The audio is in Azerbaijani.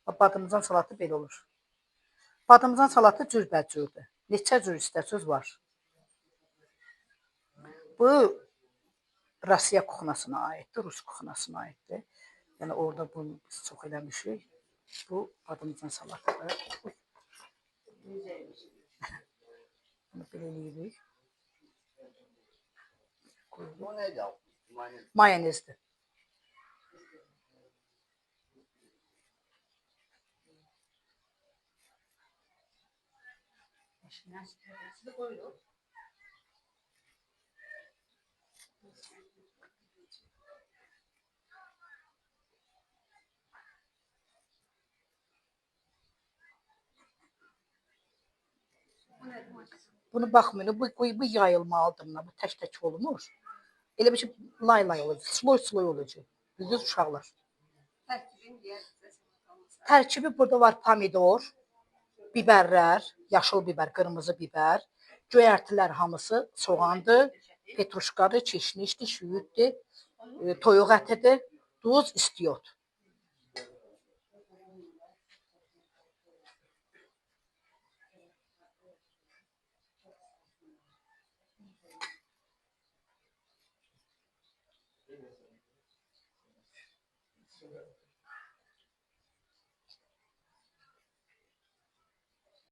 Badımcan salatı belə olur. Badımcan salatı cürbəcürdür. Neçə cür istəsəz var. Bu Rusiya kuxnasına aiddir, Rus kuxnasına aiddir. Yəni orada bunu biz çox eləmişik. Bu badımcan salatıdır. Bunu belə eləyirik. Bu nədir? Mayonezdir. Bunu baxmayın, bu yayılmalıdır buna, bu tək-tək olmur. Elə bir şey lay-lay olacaq, sloy-sloy olacaq. Düzdür uşaqlar? Tərkibi burada var pomidor, biberlər, yaşıl biber, qırmızı biber, göyərtilər hamısı soğandır, petruşkadır, çeşnişdir, şüyüddir, toyuq ətidir, duz, istiot.